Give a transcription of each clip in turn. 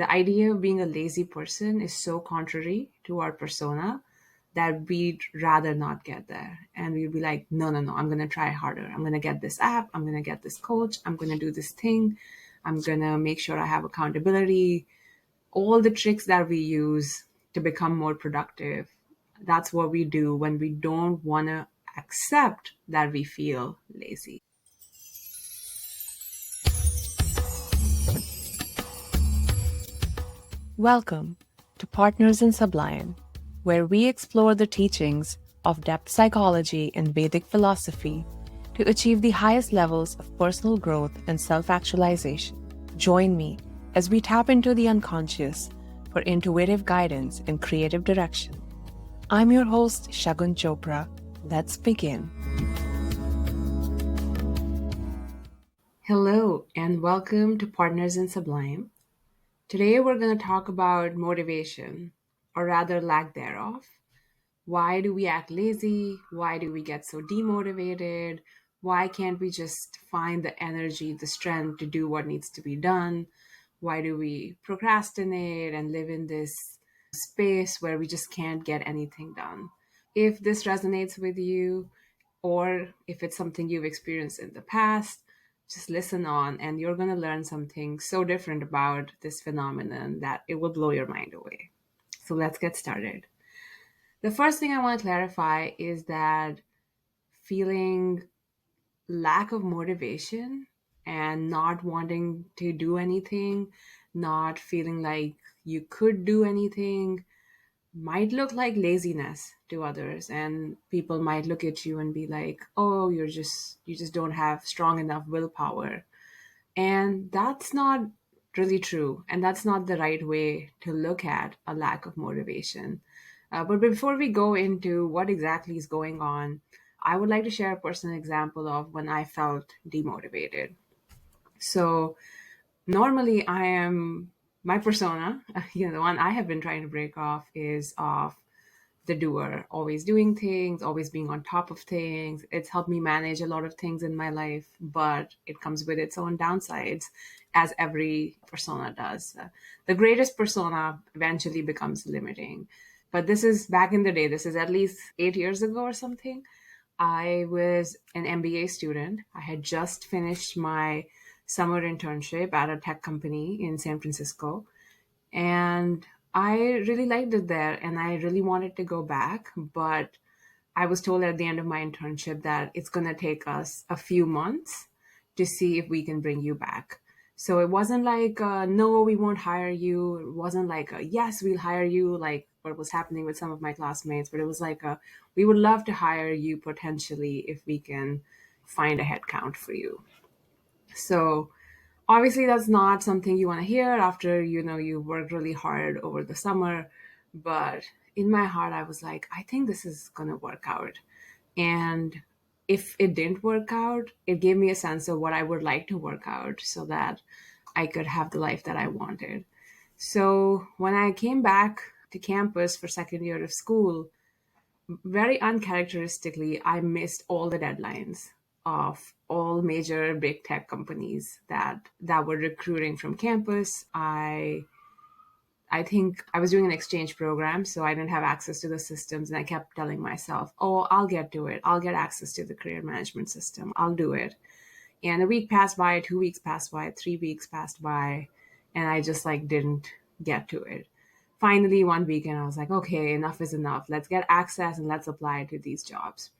The idea of being a lazy person is so contrary to our persona that we'd rather not get there. And we'd be like, no, no, no, I'm going to try harder. I'm going to get this app. I'm going to get this coach. I'm going to do this thing. I'm going to make sure I have accountability. All the tricks that we use to become more productive. That's what we do when we don't want to accept that we feel lazy. Welcome to Partners in Sublime, where we explore the teachings of depth psychology and Vedic philosophy to achieve the highest levels of personal growth and self-actualization. Join me as we tap into the unconscious for intuitive guidance and creative direction. I'm your host, Shagun Chopra. Let's begin. Hello, and welcome to Partners in Sublime. Today we're going to talk about motivation, or rather lack thereof. Why do we act lazy? Why do we get so demotivated? Why can't we just find the energy, the strength to do what needs to be done? Why do we procrastinate and live in this space where we just can't get anything done? If this resonates with you, or if it's something you've experienced in the past, just listen on and you're going to learn something so different about this phenomenon that it will blow your mind away. So let's get started. The first thing I want to clarify is that feeling lack of motivation and not wanting to do anything, not feeling like you could do anything, might look like laziness to others, and people might look at you and be like, oh, you just don't have strong enough willpower. And that's not really true, and that's not the right way to look at a lack of motivation. But before we go into what exactly is going on, I would like to share a personal example of when I felt demotivated. So normally I am my persona, the one I have been trying to break off is of the doer, always doing things, always being on top of things. It's helped me manage a lot of things in my life, but it comes with its own downsides, as every persona does. The greatest persona eventually becomes limiting. But this is back in the day. This is at least 8 years ago or something. I was an MBA student. I had just finished my summer internship at a tech company in San Francisco. And I really liked it there and I really wanted to go back. But I was told at the end of my internship that it's going to take us a few months to see if we can bring you back. So it wasn't like, no, we won't hire you. It wasn't like, yes, we'll hire you, like what was happening with some of my classmates. But it was like, we would love to hire you potentially if we can find a headcount for you. So obviously that's not something you want to hear after, you worked really hard over the summer. But in my heart, I was like, I think this is going to work out. And if it didn't work out, it gave me a sense of what I would like to work out so that I could have the life that I wanted. So when I came back to campus for second year of school, very uncharacteristically, I missed all the deadlines of all major big tech companies that were recruiting from campus. I think I was doing an exchange program, so I didn't have access to the systems. And I kept telling myself, oh, I'll get to it. I'll get access to the career management system. I'll do it. And a week passed by, 2 weeks passed by, 3 weeks passed by, and I just didn't get to it. Finally, one weekend, I was like, okay, enough is enough. Let's get access and let's apply to these jobs.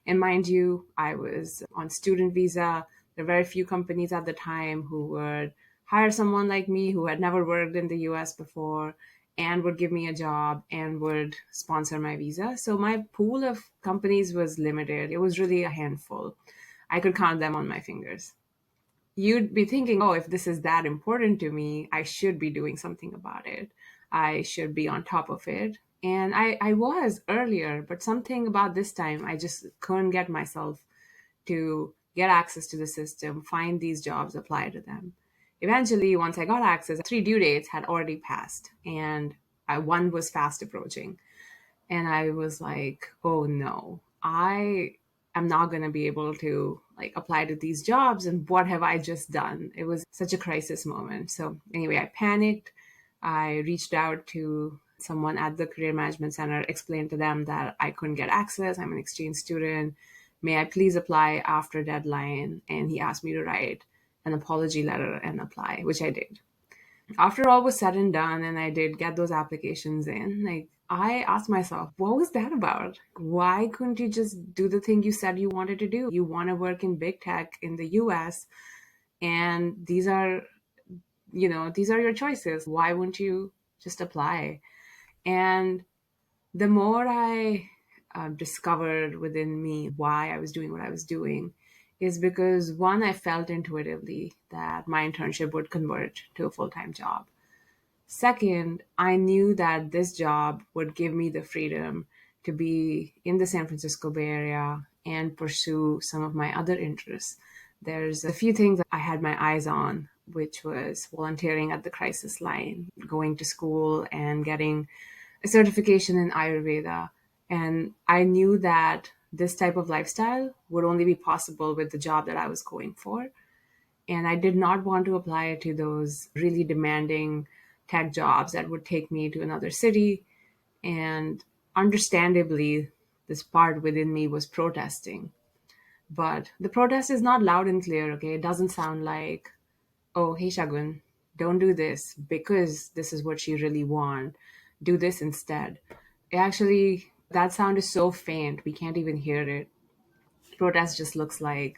And mind you, I was on student visa. There were very few companies at the time who would hire someone like me who had never worked in the US before and would give me a job and would sponsor my visa. So my pool of companies was limited. It was really a handful. I could count them on my fingers. You'd be thinking, oh, if this is that important to me, I should be doing something about it. I should be on top of it. And I was earlier, but something about this time, I just couldn't get myself to get access to the system, find these jobs, apply to them. Eventually, once I got access, 3 due dates had already passed and one was fast approaching. And I was like, oh no, I am not going to be able to apply to these jobs. And what have I just done? It was such a crisis moment. So anyway, I panicked. I reached out to someone at the Career Management Center, explained to them that I couldn't get access. I'm an exchange student. May I please apply after deadline? And he asked me to write an apology letter and apply, which I did. After all was said and done, and I did get those applications in, like, I asked myself, what was that about? Why couldn't you just do the thing you said you wanted to do? You want to work in big tech in the US, and these are your choices. Why wouldn't you just apply? And the more I discovered within me why I was doing what I was doing, is because one, I felt intuitively that my internship would convert to a full time job. Second, I knew that this job would give me the freedom to be in the San Francisco Bay Area and pursue some of my other interests. There's a few things I had my eyes on, which was volunteering at the crisis line, going to school and getting a certification in Ayurveda. And I knew that this type of lifestyle would only be possible with the job that I was going for. And I did not want to apply to those really demanding tech jobs that would take me to another city. And understandably, this part within me was protesting. But the protest is not loud and clear, okay? It doesn't sound like, oh, hey, Shagun, don't do this because this is what you really want. Do this instead. Actually, that sound is so faint, we can't even hear it. Protest just looks like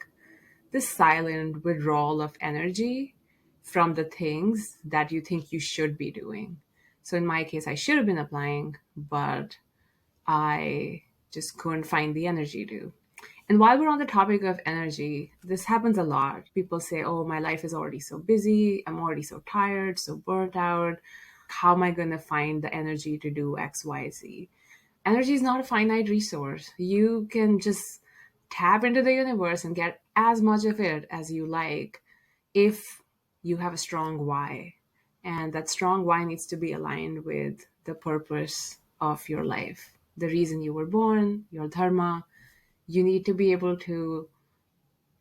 this silent withdrawal of energy from the things that you think you should be doing. So in my case, I should have been applying, but I just couldn't find the energy to. And while we're on the topic of energy, this happens a lot. People say, oh, my life is already so busy. I'm already so tired, so burnt out. How am I going to find the energy to do X, Y, Z? Energy is not a finite resource. You can just tap into the universe and get as much of it as you like if you have a strong why. And that strong why needs to be aligned with the purpose of your life, the reason you were born, your dharma. You need to be able to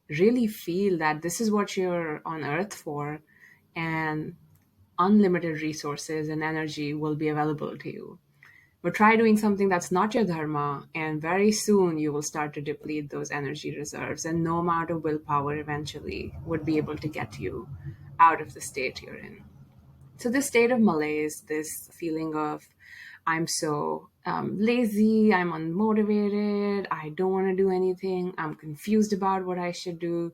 really feel that this is what you're on earth for, and unlimited resources and energy will be available to you. But try doing something that's not your dharma, and very soon you will start to deplete those energy reserves, and no amount of willpower eventually would be able to get you out of the state you're in. So, this state of malaise, this feeling of I'm so lazy, I'm unmotivated, I don't want to do anything, I'm confused about what I should do.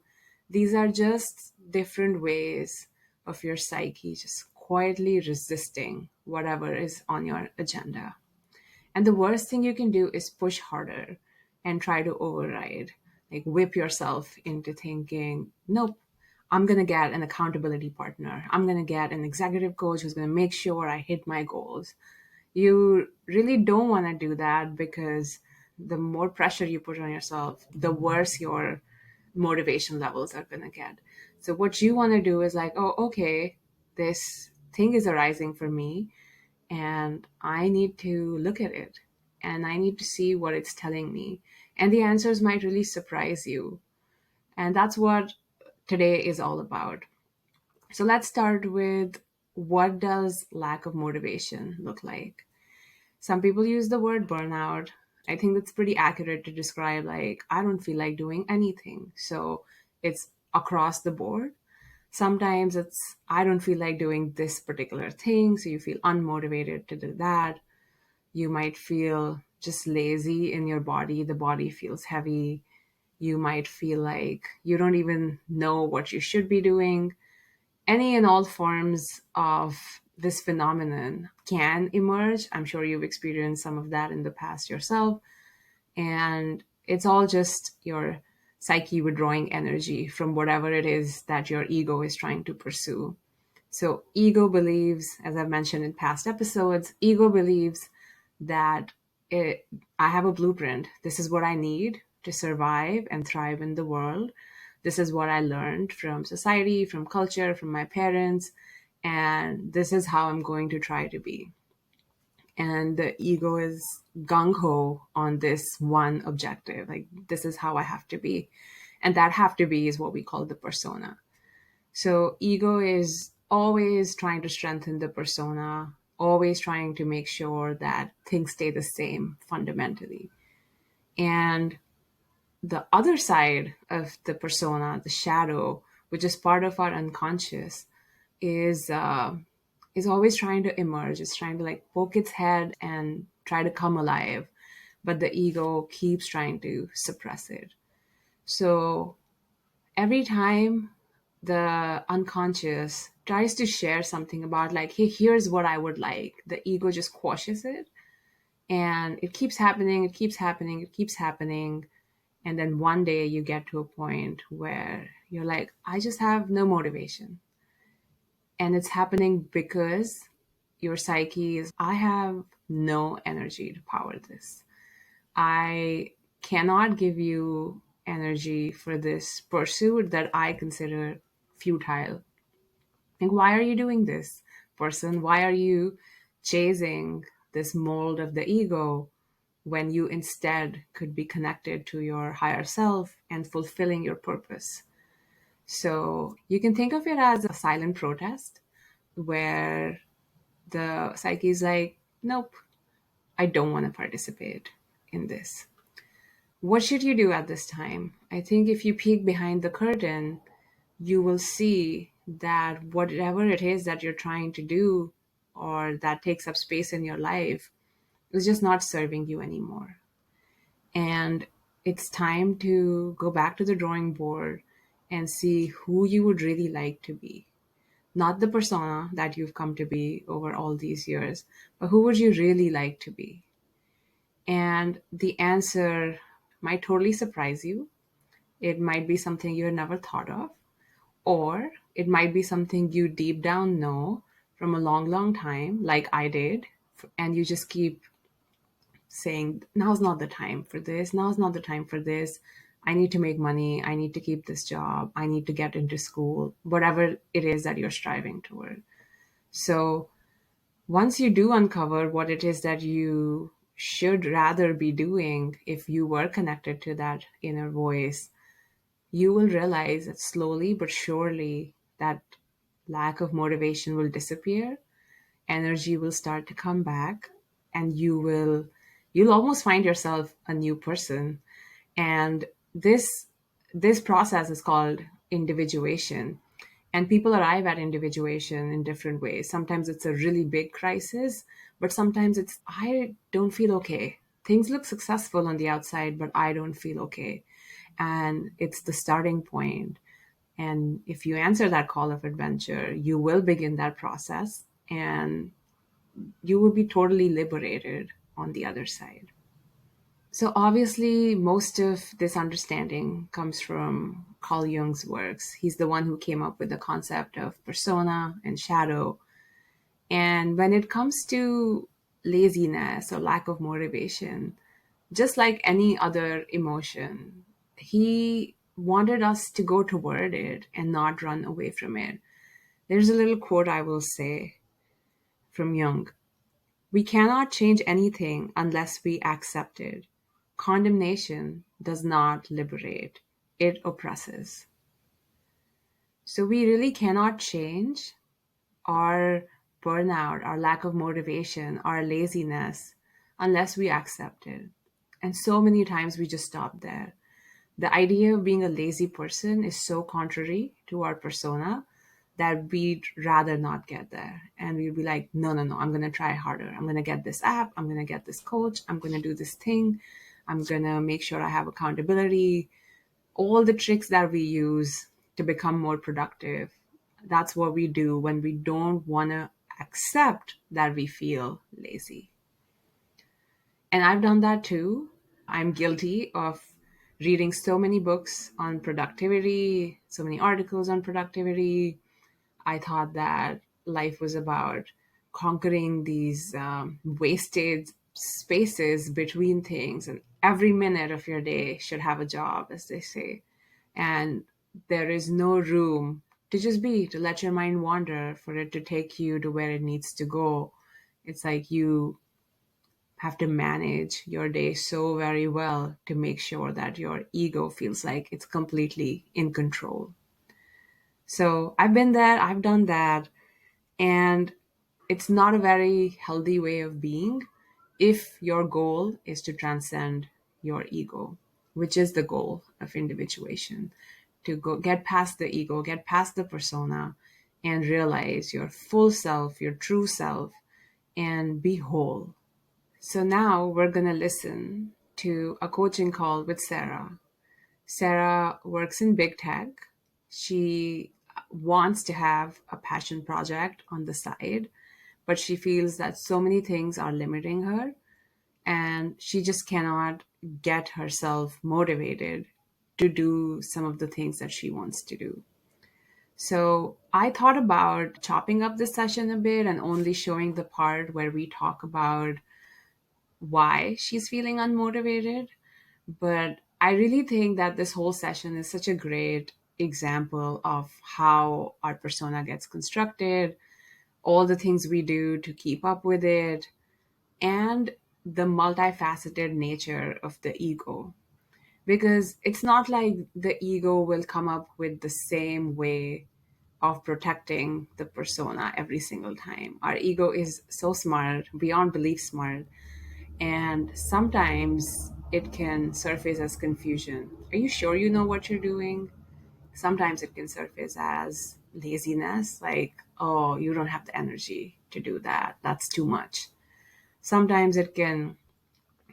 These are just different ways of your psyche just quietly resisting whatever is on your agenda. And the worst thing you can do is push harder and try to override, like whip yourself into thinking, nope, I'm going to get an accountability partner. I'm going to get an executive coach who's going to make sure I hit my goals. You really don't want to do that, because the more pressure you put on yourself, the worse your motivation levels are going to get. So, what you want to do is like, oh, okay, this thing is arising for me, and I need to look at it and I need to see what it's telling me. And the answers might really surprise you. And that's what today is all about. So let's start with, what does lack of motivation look like? Some people use the word burnout. I think that's pretty accurate to describe, like, I don't feel like doing anything. So it's across the board. Sometimes it's, I don't feel like doing this particular thing. So you feel unmotivated to do that. You might feel just lazy in your body. The body feels heavy. You might feel like you don't even know what you should be doing. Any and all forms of this phenomenon can emerge. I'm sure you've experienced some of that in the past yourself. And it's all just your psyche withdrawing energy from whatever it is that your ego is trying to pursue. So, ego believes, as I've mentioned in past episodes, ego believes that I have a blueprint. This is what I need to survive and thrive in the world. This is what I learned from society, from culture, from my parents, and this is how I'm going to try to be. And the ego is gung ho on this one objective. Like, this is how I have to be. And that have to be is what we call the persona. So, ego is always trying to strengthen the persona, always trying to make sure that things stay the same fundamentally. And the other side of the persona, the shadow, which is part of our unconscious, is is always trying to emerge. It's trying to like poke its head and try to come alive, but the ego keeps trying to suppress it. So every time the unconscious tries to share something about like, hey, here's what I would like, the ego just quashes it, and it keeps happening, it keeps happening, it keeps happening. And then one day you get to a point where you're like, I just have no motivation. And it's happening because your psyche is, I have no energy to power this. I cannot give you energy for this pursuit that I consider futile. Like, why are you doing this, person? Why are you chasing this mold of the ego when you instead could be connected to your higher self and fulfilling your purpose? So you can think of it as a silent protest where the psyche is like, nope, I don't want to participate in this. What should you do at this time? I think if you peek behind the curtain, you will see that whatever it is that you're trying to do or that takes up space in your life is just not serving you anymore. And it's time to go back to the drawing board and see who you would really like to be. Not the persona that you've come to be over all these years, but who would you really like to be? And the answer might totally surprise you. It might be something you had never thought of, or it might be something you deep down know from a long, long time, like I did. And you just keep saying, now's not the time for this. Now's not the time for this. I need to make money. I need to keep this job. I need to get into school, whatever it is that you're striving toward. So once you do uncover what it is that you should rather be doing, if you were connected to that inner voice, you will realize that slowly but surely that lack of motivation will disappear, energy will start to come back, and you'll almost find yourself a new person. And this process is called individuation. And people arrive at individuation in different ways. Sometimes it's a really big crisis, but sometimes it's, I don't feel okay. Things look successful on the outside, but I don't feel okay. And it's the starting point. And if you answer that call of adventure, you will begin that process and you will be totally liberated on the other side. So obviously, most of this understanding comes from Carl Jung's works. He's the one who came up with the concept of persona and shadow. And when it comes to laziness or lack of motivation, just like any other emotion, he wanted us to go toward it and not run away from it. There's a little quote I will say from Jung. We cannot change anything unless we accept it. Condemnation does not liberate, it oppresses. So we really cannot change our burnout, our lack of motivation, our laziness unless we accept it. And so many times we just stop there. The idea of being a lazy person is so contrary to our persona that we'd rather not get there. And we'd be like, no, no, no, I'm going to try harder. I'm going to get this app. I'm going to get this coach. I'm going to do this thing. I'm going to make sure I have accountability. All the tricks that we use to become more productive. That's what we do when we don't want to accept that we feel lazy. And I've done that too. I'm guilty of reading so many books on productivity, so many articles on productivity. I thought that life was about conquering these wasted spaces between things, and every minute of your day should have a job, as they say. And there is no room to just be, to let your mind wander, for it to take you to where it needs to go. It's like you have to manage your day so very well to make sure that your ego feels like it's completely in control. So I've been there, I've done that. And it's not a very healthy way of being if your goal is to transcend your ego, which is the goal of individuation, to go get past the ego, get past the persona, and realize your full self, your true self, and be whole. So now we're going to listen to a coaching call with Sarah. Sarah works in big tech. She wants to have a passion project on the side, but she feels that so many things are limiting her and she just cannot get herself motivated to do some of the things that she wants to do. So I thought about chopping up this session a bit and only showing the part where we talk about why she's feeling unmotivated. But I really think that this whole session is such a great example of how our persona gets constructed, all the things we do to keep up with it, and the multifaceted nature of the ego. Because it's not like the ego will come up with the same way of protecting the persona every single time. Our ego is so smart, beyond belief smart, and sometimes it can surface as confusion. Are you sure you know what you're doing? Sometimes it can surface as laziness, like, oh, you don't have the energy to do that. That's too much. Sometimes it can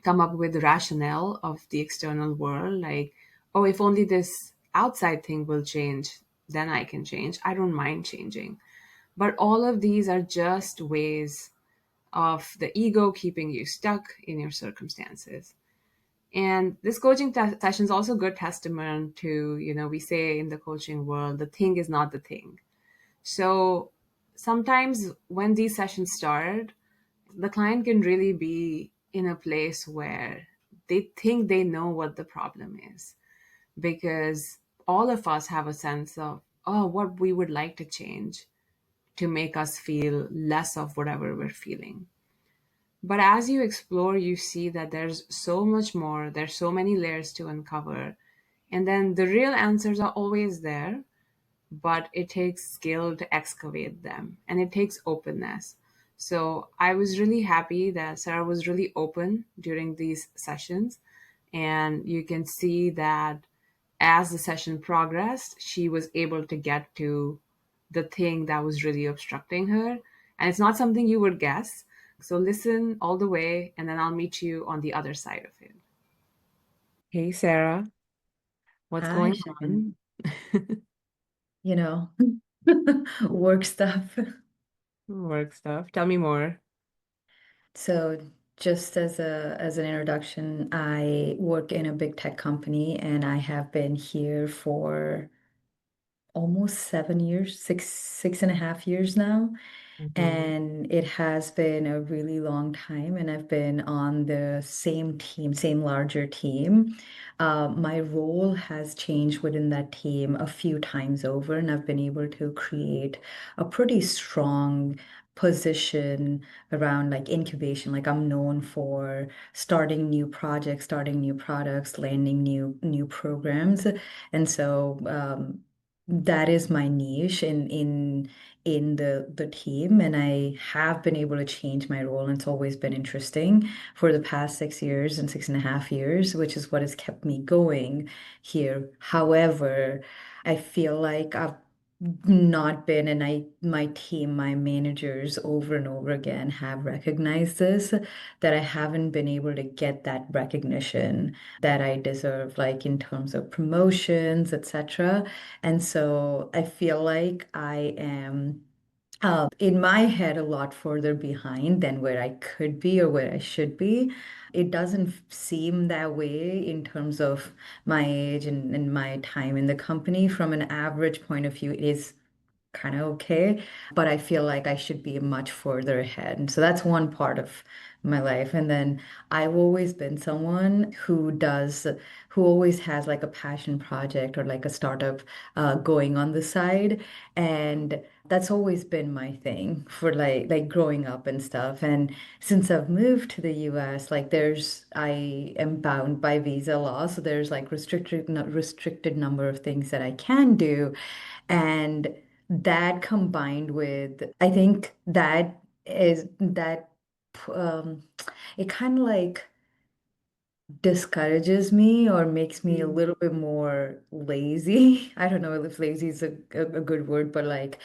come up with rationale of the external world, like, oh, if only this outside thing will change, then I can change. I don't mind changing. But all of these are just ways of the ego keeping you stuck in your circumstances. And this coaching session is also a good testament to, we say in the coaching world, the thing is not the thing. So sometimes when these sessions start, the client can really be in a place where they think they know what the problem is, because all of us have a sense of, oh, what we would like to change to make us feel less of whatever we're feeling. But as you explore, you see that there's so much more, there's so many layers to uncover. And then the real answers are always there, but it takes skill to excavate them and it takes openness. So I was really happy that Sarah was really open during these sessions. And you can see that as the session progressed, she was able to get to the thing that was really obstructing her. And it's not something you would guess. So listen all the way, and then I'll meet you on the other side of it. Hey, Sarah, what's Hi, going Shagun. on? You know, work stuff. Work stuff. Tell me more. So, just as an introduction, I work in a big tech company and I have been here for almost 7 years, six and a half years now. Mhm. And it has been a really long time, and I've been on the same team, same larger team. My role has changed within that team a few times over, and I've been able to create a pretty strong position around like incubation. Like I'm known for starting new projects, starting new products, landing new programs. And so that is my niche in the team, and I have been able to change my role, and it's always been interesting for the past 6 years and 6.5 years, which is what has kept me going here. However, I feel like I've not been, and my team, my managers over and over again have recognized this, that I haven't been able to get that recognition that I deserve, like in terms of promotions, etc. And so I feel like I am in my head a lot further behind than where I could be or where I should be. It doesn't seem that way in terms of my age and my time in the company. From an average point of view, it is kind of okay, but I feel like I should be much further ahead. And so that's one part of my life. And then I've always been someone who always has like a passion project or like a startup going on the side. And that's always been my thing for like growing up and stuff. And since I've moved to the US, like I am bound by visa law, so there's like restricted number of things that I can do. And that combined with, I think that is that um, it kind of like discourages me or makes me a Mm. little bit more lazy. I don't know if lazy is a good word, but like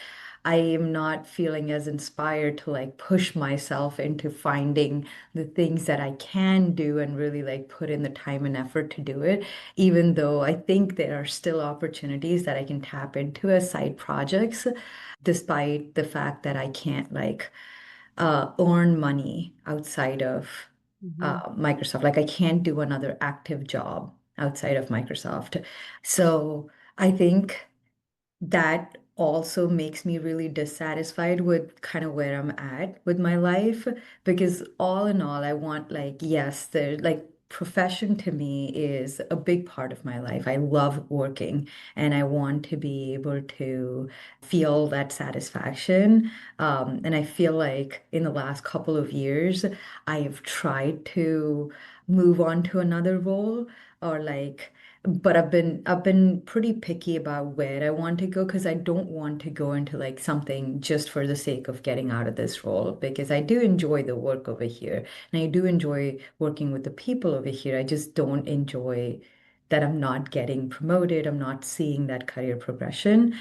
I am not feeling as inspired to like push myself into finding the things that I can do and really like put in the time and effort to do it, even though I think there are still opportunities that I can tap into as side projects, despite the fact that I can't like earn money outside of Mhm. Microsoft. Like I can't do another active job outside of Microsoft. So I think that also makes me really dissatisfied with kind of where I'm at with my life because all in all, I want like, yes, the like profession to me is a big part of my life. I love working and I want to be able to feel that satisfaction. And I feel like in the last couple of years, I have tried to move on to another role or like but I've been pretty picky about where I want to go because I don't want to go into like something just for the sake of getting out of this role because I do enjoy the work over here and I do enjoy working with the people over here. I just don't enjoy that I'm not getting promoted. I'm not seeing that career progression.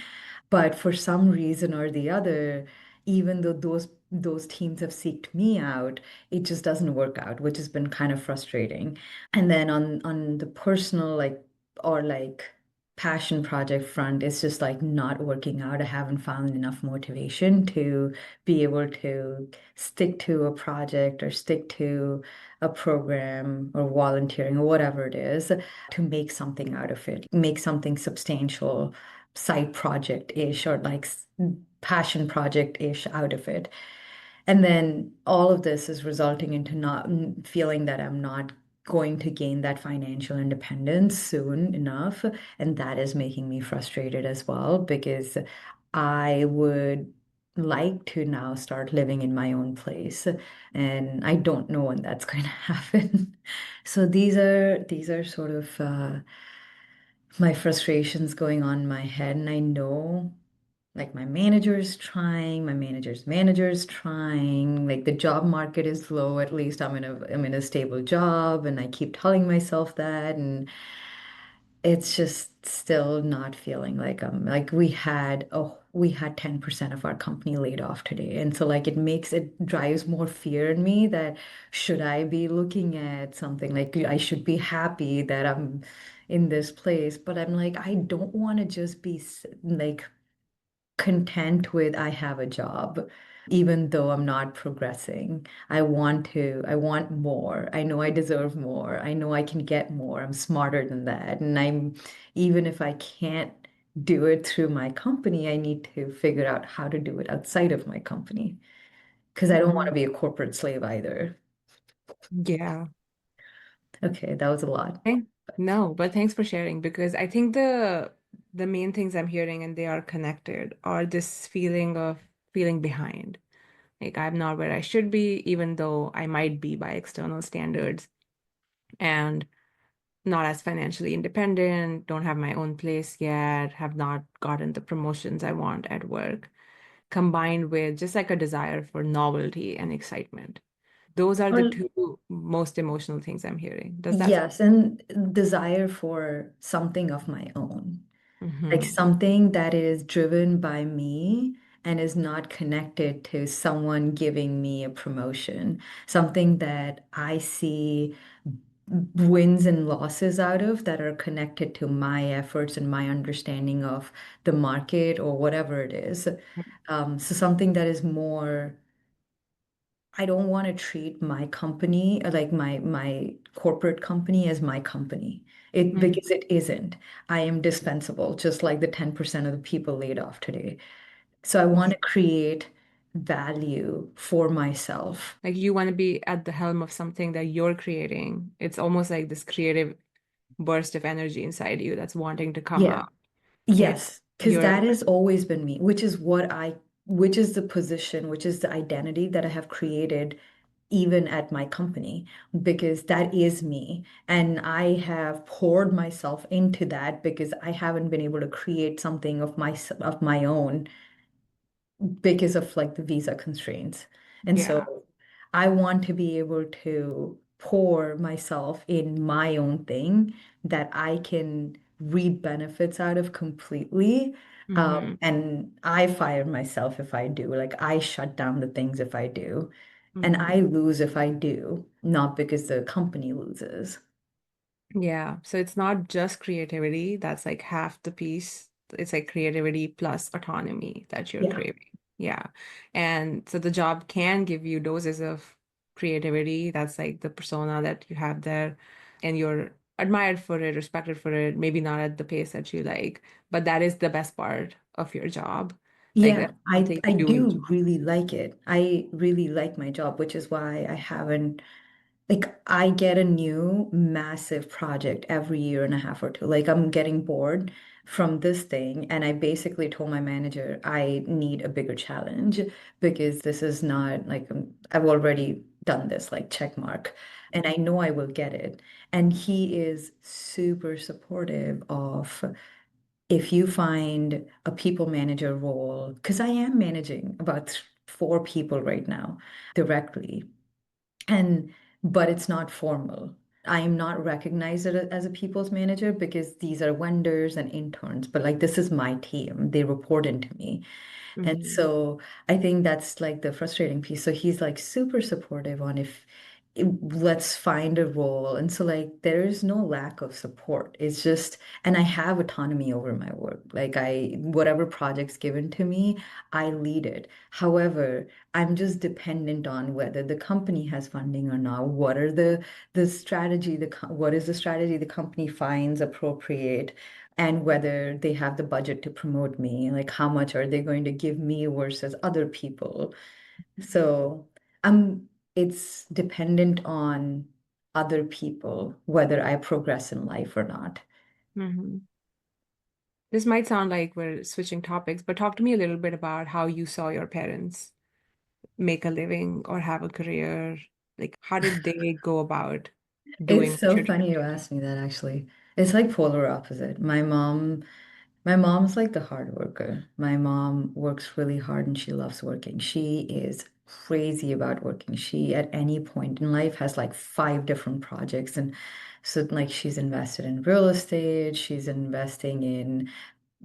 But for some reason or the other, even though those teams have seeked me out, it just doesn't work out, which has been kind of frustrating. And then on the personal like or like passion project front, it's just like not working out. I haven't found enough motivation to be able to stick to a project or stick to a program or volunteering or whatever it is to make something out of it, make something substantial, side project-ish or like passion project-ish out of it. And then all of this is resulting into not feeling that I'm not going to gain that financial independence soon enough. And that is making me frustrated as well because I would like to now start living in my own place. And I don't know when that's going to happen. So these are sort of my frustrations going on in my head. And I know like my manager is trying, my manager's manager is trying, like the job market is low, at least I'm in a stable job and I keep telling myself that and it's just still not feeling like like we had 10% of our company laid off today. And so like it drives more fear in me that should I be looking at something like I should be happy that I'm in this place, but I'm like I don't want to just be like content with I have a job, even though I'm not progressing. I want more. I know I deserve more. I know I can get more. I'm smarter than that. And even if I can't do it through my company, I need to figure out how to do it outside of my company because I don't want Mhm. to be a corporate slave either. Yeah. Okay, that was a lot. Okay. No, but thanks for sharing because I think the main things I'm hearing and they are connected are this feeling of feeling behind. Like I'm not where I should be, even though I might be by external standards, and not as financially independent, don't have my own place yet, have not gotten the promotions I want at work, combined with just like a desire for novelty and excitement. Those are the Well, two most emotional things I'm hearing. Does that? yes, and desire for something of my own. Like Mm-hmm. something that is driven by me and is not connected to someone giving me a promotion, something that I see wins and losses out of that are connected to my efforts and my understanding of the market or whatever it is. So something that is more I don't want to treat my company, like my corporate company as my company. It because it isn't. I am dispensable, just like the 10% of the people laid off today. So I want Yeah. to create value for myself. Like you want to be at the helm of something that you're creating. It's almost like this creative burst of energy inside you that's wanting to come Yeah. out. And Yes, because you're, that has always been me, which is the position, which is the identity that I have created even at my company, because that is me. And I have poured myself into that because I haven't been able to create something of my own because of like the visa constraints. And Yeah. so I want to be able to pour myself in my own thing that I can reap benefits out of completely. Mm-hmm. And I fire myself if I do. Like I shut down the things if I do. And Mm-hmm. I lose if I do, not because the company loses. Yeah. So it's not just creativity. That's like half the piece. It's like creativity plus autonomy that you're Yeah. craving. Yeah. And so the job can give you doses of creativity. That's like the persona that you have there. And you're admired for it, respected for it, maybe not at the pace that you like, but that is the best part of your job. Like Yeah, that's I something I you do enjoy. do really like it. I really like my job, which is why I haven't like I get a new massive project every year and a half or two. Like I'm getting bored from this thing, and I basically told my manager I need a bigger challenge because this is not like I've already done this, like check mark, and I know I will get it. And he is super supportive of if you find a people manager role, because I am managing about four people right now directly. And but it's not formal. I am not recognized as a people's manager because these are vendors and interns, but like this is my team. They report into me. And Mhm. so I think that's like the frustrating piece. So he's like super supportive on if let's find a role. And so like there's no lack of support. It's just, and I have autonomy over my work. Like whatever project's given to me, I lead it. However, I'm just dependent on whether the company has funding or not. What are the strategy, what is the strategy the company finds appropriate? And whether they have the budget to promote me, like how much are they going to give me versus other people. So it's dependent on other people whether I progress in life or not. Mhm. This might sound like we're switching topics, but talk to me a little bit about how you saw your parents make a living or have a career. Like, how did they go about doing It's what so you're funny you asked me that actually. It's like polar opposite. My mom's like the hard worker. My mom works really hard and she loves working. She is crazy about working. She, at any point in life, has like five different projects. And so, like, she's invested in real estate, she's investing in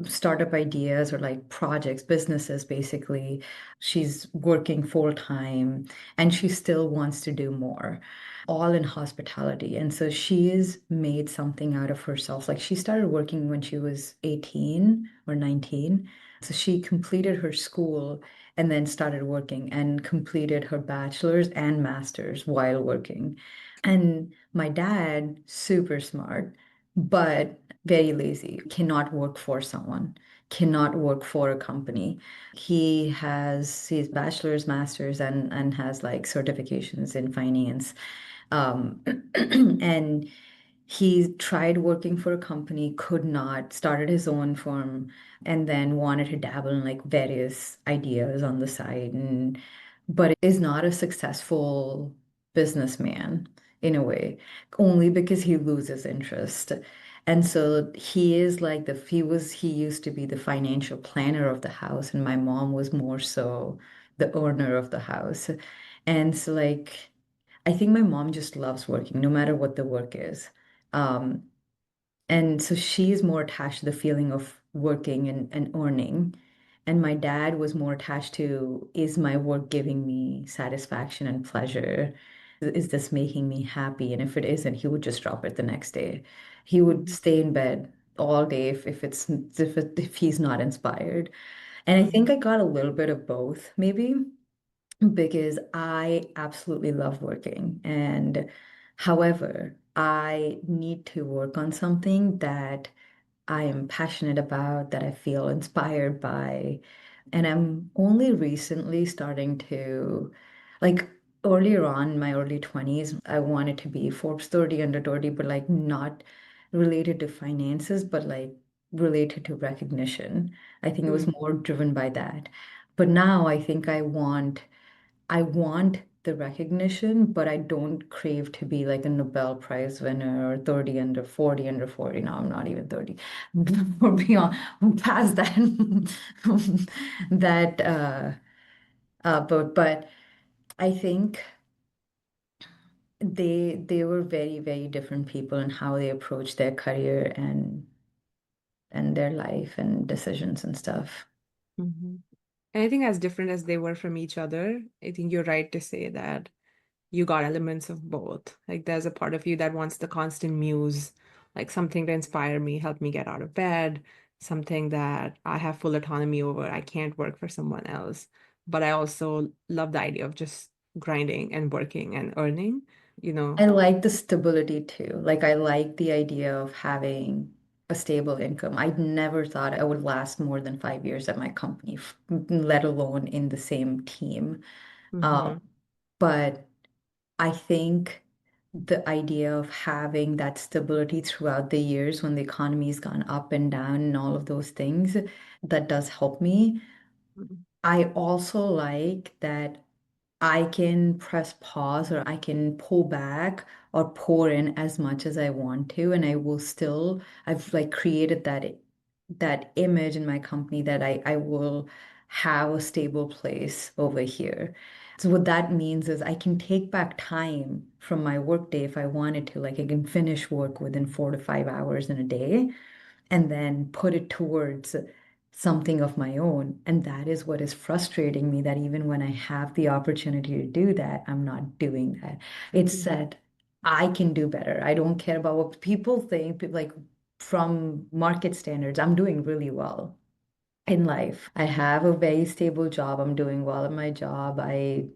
startup ideas or like projects, businesses, basically. She's working full time and she still wants to do more, all in hospitality. And so she has made something out of herself. Like she started working when she was 18 or 19. So she completed her school and then started working and completed her bachelor's and master's while working. And my dad, super smart, but very lazy, cannot work for someone, cannot work for a company. He has his bachelor's, master's, and has like certifications in finance. Um, and he tried working for a company, could not, started his own firm, and then wanted to dabble in like various ideas on the side, and but is not a successful businessman in a way, only because he loses interest. And so he is like he used to be the financial planner of the house, and my mom was more so the owner of the house. And so like I think my mom just loves working, no matter what the work is. Um, and so she's more attached to the feeling of working and earning. And my dad was more attached to, is my work giving me satisfaction and pleasure? Is this making me happy? And if it isn't, he would just drop it the next day. He would Mhm. stay in bed all day if he's not inspired. And I think Mhm. I got a little bit of both, maybe because I absolutely love working. And however, I need to work on something that I am passionate about, that I feel inspired by. And I'm only recently starting to, like, earlier on in my early 20s, I wanted to be Forbes 30 under 30, but like not related to finances, but like related to recognition. I think it was Mhm. more driven by that. But now I think I want the recognition, but I don't crave to be like a Nobel Prize winner or 30 under 40 under 40. No, I'm not even 30. Or beyond, past that. that but I think they were very, very different people in how they approach their career and their life and decisions and stuff. Mhm. And I think as different as they were from each other, I think you're right to say that you got elements of both. Like there's a part of you that wants the constant muse, like something to inspire me, help me get out of bed, something that I have full autonomy over. I can't work for someone else. But I also love the idea of just grinding and working and earning, you know. I like the stability too. Like I like the idea of having a stable income. I never thought I would last more than 5 years at my company, let alone in the same team. Mm-hmm. Um, but I think the idea of having that stability throughout the years when the economy's gone up and down and all of those things, that does help me. I also like that I can press pause or I can pull back or pour in as much as I want to, and I will still, I've like created that image in my company that I will have a stable place over here. So what that means is I can take back time from my workday if I wanted to. Like I can finish work within 4 to 5 hours in a day and then put it towards something of my own. And that is what is frustrating me, that even when I have the opportunity to do that, I'm not doing that. It's Mm-hmm. that I can do better. I don't care about what people think, like from market standards, I'm doing really well in life. I have a very stable job. I'm doing well in my job. I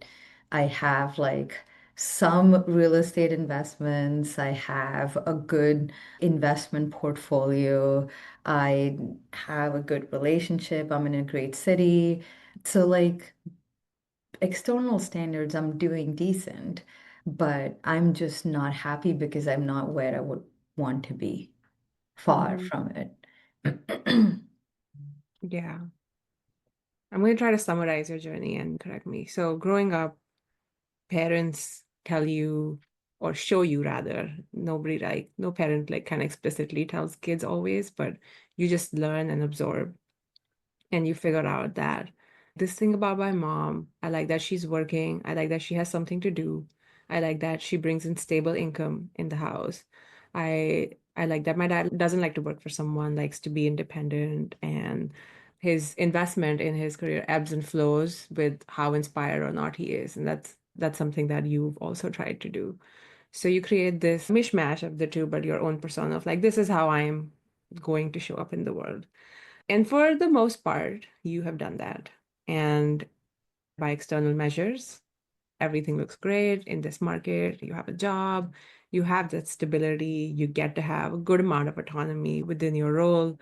have like some real estate investments. I have a good investment portfolio. I have a good relationship. I'm in a great city. So like external standards, I'm doing decent, but I'm just not happy because I'm not where I would want to be, far Mm-hmm. from it. Yeah. I'm going to try to summarize your journey and correct me. So, growing up, parents tell you or show you rather, nobody like, no parent like kind of explicitly tells kids always, but you just learn and absorb and you figure out that this thing about my mom, I like that she's working. I like that she has something to do. I like that she brings in stable income in the house. I like that my dad doesn't like to work for someone, likes to be independent, and his investment in his career ebbs and flows with how inspired or not he is. And that's something that you've also tried to do. So you create this mishmash of the two, but your own persona of like, this is how I'm going to show up in the world. And for the most part, you have done that. And by external measures, everything looks great in this market. You have a job, you have that stability, you get to have a good amount of autonomy within your role,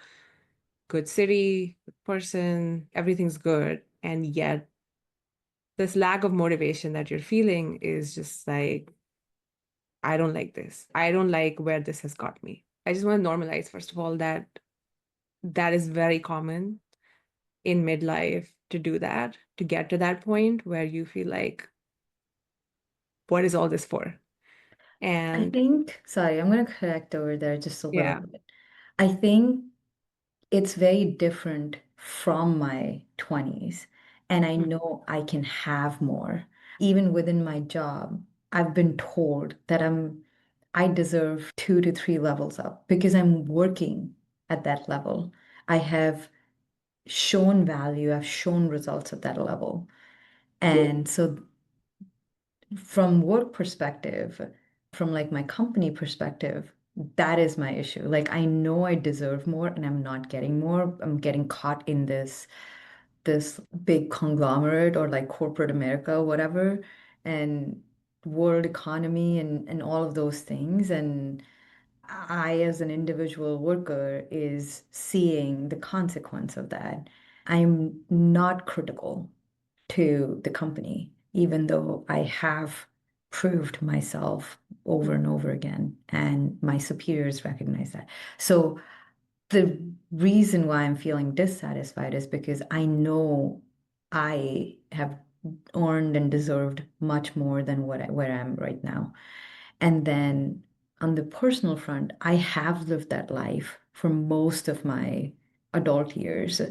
good city, good person, everything's good. And yet, this lack of motivation that you're feeling is just like, I don't like this. I don't like where this has got me. I just want to normalize, first of all, that that is very common in midlife to do that, to get to that point where you feel like, what is all this for? I And think, sorry, I'm going to correct over there just a little yeah. bit. I think it's very different from my 20s, and I Mm, know I can have more. Even within my job, I've been told that I deserve 2 to 3 levels up because I'm working at that level. I have shown value, I've shown results at that level. And so from work perspective, from like my company perspective, that is my issue. Like I know I deserve more and I'm not getting more. I'm getting caught in this big conglomerate or like corporate America, whatever, and world economy and all of those things. And I, as an individual worker, is seeing the consequence of that. I'm not critical to the company, even though I have proved myself over and over again, and my superiors recognize that. So the reason why I'm feeling dissatisfied is because I know I have earned and deserved much more than where I am right now. And then on the personal front, I have lived that life for most of my adult years.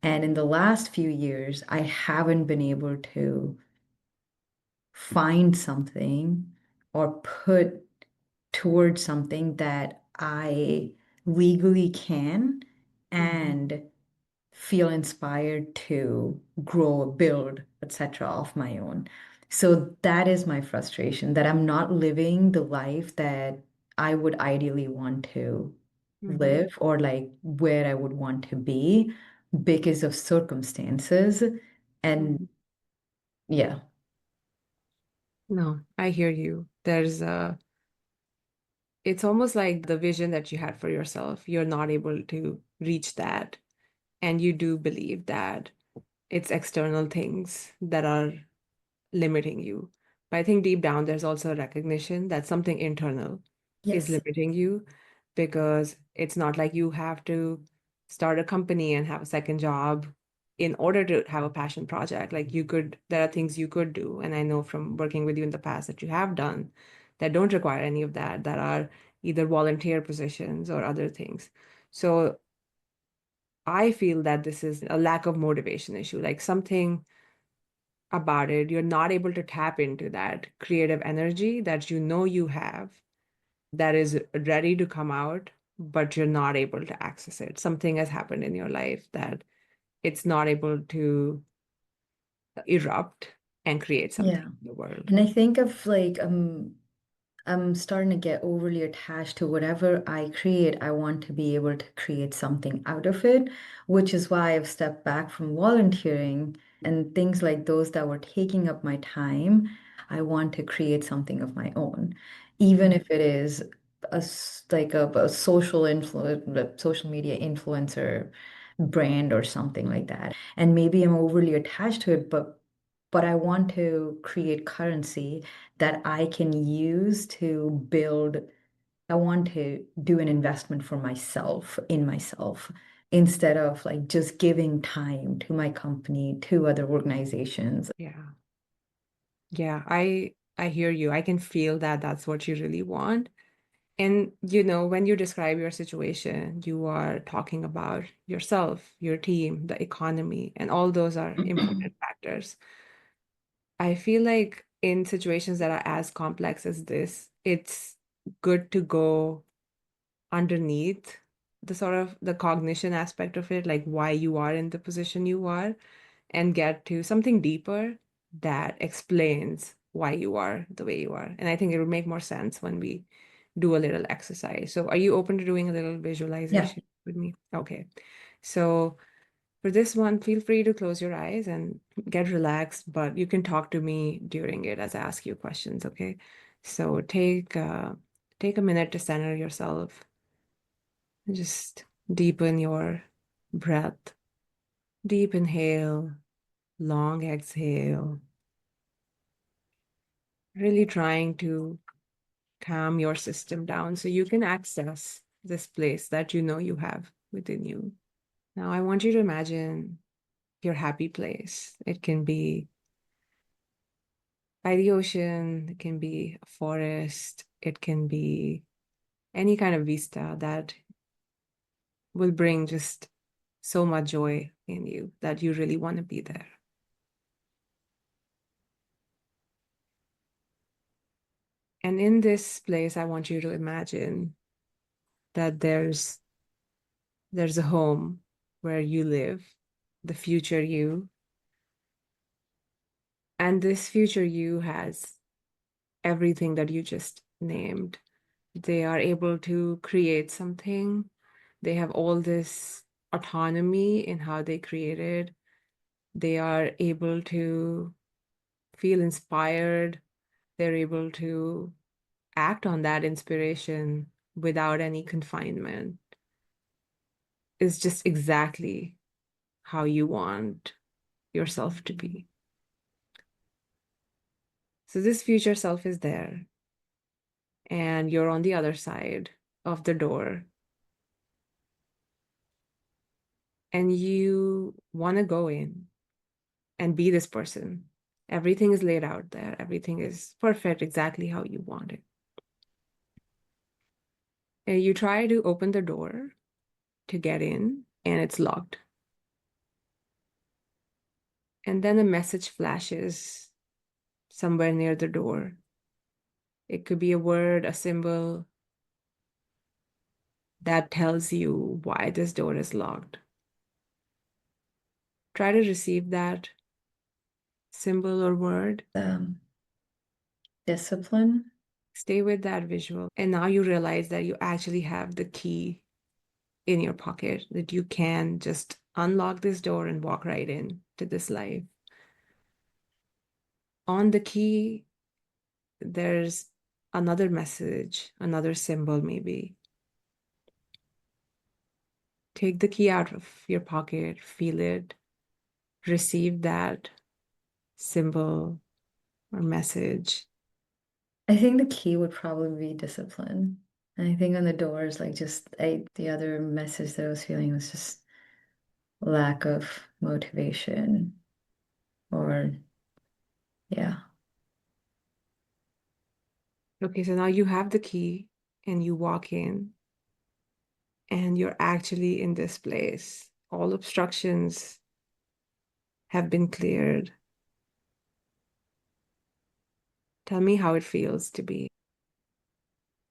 And in the last few years, I haven't been able to find something or put towards something that I legally can Mhm. and feel inspired to grow, build, etc. of my own. So that is my frustration that I'm not living the life that I would ideally want to Mhm. live or like where I would want to be because of circumstances. And Mhm. yeah, No, I hear you. It's almost like the vision that you had for yourself, you're not able to reach that. And you do believe that it's external things that are limiting you. But I think deep down, there's also a recognition that something internal is yes, limiting you because it's not like you have to start a company and have a second job in order to have a passion project. Like there are things you could do. And I know from working with you in the past that you have done that don't require any of that, that are either volunteer positions or other things. So I feel that this is a lack of motivation issue, like something about it. You're not able to tap into that creative energy that you know you have that is ready to come out, but you're not able to access it. Something has happened in your life that it's not able to erupt and create something yeah. in the world. And I think of like I'm starting to get overly attached to whatever I create. I want to be able to create something out of it, which is why I've stepped back from volunteering and things like those that were taking up my time. I want to create something of my own, even Mhm. if it is like a social social media influencer brand or something like that. And maybe I'm overly attached to it, but I want to create currency that I can use to build. I want to do an investment for myself in myself instead of like just giving time to my company, to other organizations. Yeah. Yeah, I hear you. I can feel that that's what you really want. And when you describe your situation, you are talking about yourself, your team, the economy, and all those are important factors. I feel like in situations that are as complex as this, it's good to go underneath the sort of the cognition aspect of it, like why you are in the position you are, and get to something deeper that explains why you are the way you are. And I think it would make more sense when we do a little exercise. So are you open to doing a little Yeah, visualization with me? Okay. So for this one, feel free to close your eyes and get relaxed, but you can talk to me during it as I ask you questions, okay? So take a minute to center yourself and just deepen your breath. Deep inhale, long exhale. Really trying to calm your system down so you can access this place that you know you have within you. Now, I want you to imagine your happy place. It can be by the ocean, it can be a forest, it can be any kind of vista that will bring just so much joy in you that you really want to be there. And in this place, I want you to imagine that there's a home where you live, the future you, and this future you has everything that you just named. They are able to create something. They have all this autonomy in how they created. They are able to feel inspired. They're able to act on that inspiration without any confinement. It's just exactly how you want yourself to be. So this future self is there, and you're on the other side of the door, and you want to go in and be this person. Everything is laid out there. Everything is perfect, exactly how you want it. And you try to open the door to get in, and it's locked. And then a message flashes somewhere near the door. It could be a word, a symbol that tells you why this door is locked. Try to receive that symbol or word. Discipline. Stay with that visual. And now you realize that you actually have the key in your pocket, that you can just unlock this door and walk right in to this life. On the key, there's another message, another symbol, maybe. Take the key out of your pocket, feel it, receive that symbol or message. I think the key would probably be discipline. And I think on the doors, like the other message that I was feeling was just lack of motivation or, yeah. Okay, so now you have the key and you walk in and you're actually in this place. All obstructions have been cleared. Tell me how it feels to be.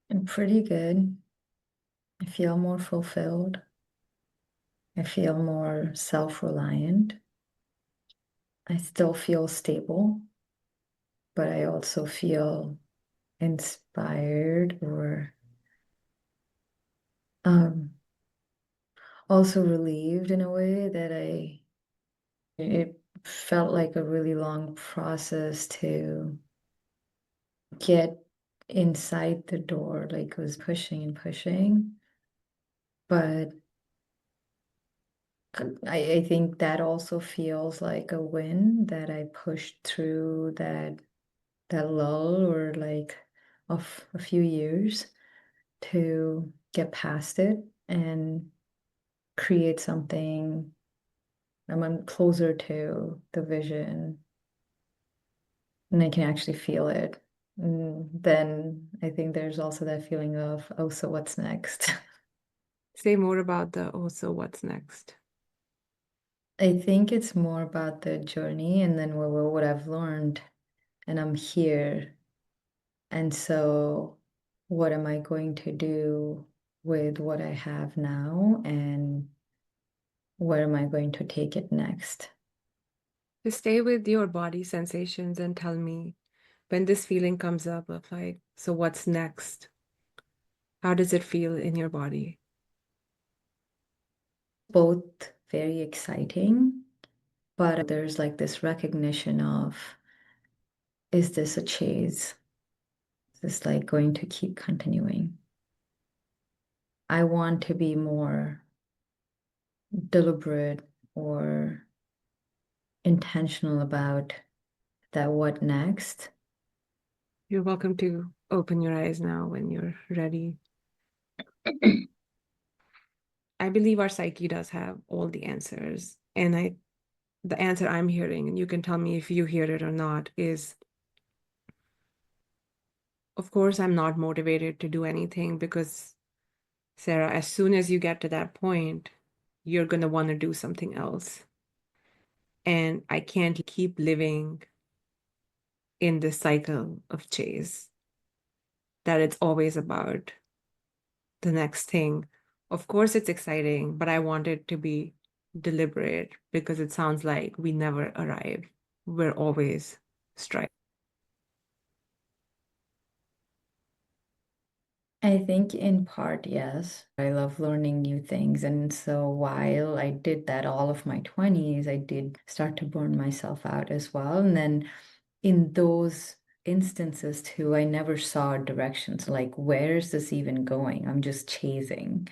And pretty good. I feel more fulfilled. I feel more self-reliant. I still feel stable, but I also feel inspired or um, also relieved in a way that it felt like a really long process to get inside the door, like it was pushing and pushing. But I think that also feels like a win that I pushed through that lull or like of a few years to get past it and create something. I'm closer to the vision and I can actually feel it. And then I think there's also that feeling of, oh, so what's next? Say more about the also what's next. I think it's more about the journey and then what I've learned, and I'm here. And so, what am I going to do with what I have now, and where am I going to take it next? Just stay with your body sensations and tell me when this feeling comes up of like, so what's next? How does it feel in your body? Both very exciting, but there's like this recognition of, is this a chase? Is this like going to keep continuing? I want to be more deliberate or intentional about that what next. You're welcome to open your eyes now when you're ready. I believe our psyche does have all the answers. And the answer I'm hearing, and you can tell me if you hear it or not, is of course I'm not motivated to do anything because Sarah, as soon as you get to that point, you're going to want to do something else. And I can't keep living in this cycle of chase, that it's always about the next thing. Of course, it's exciting, but I want it to be deliberate because it sounds like we never arrive. We're always striving. I think in part, yes. I love learning new things. And so while I did that all of my 20s, I did start to burn myself out as well. And then in those instances too, I never saw a direction. So like, where is this even going? I'm just chasing.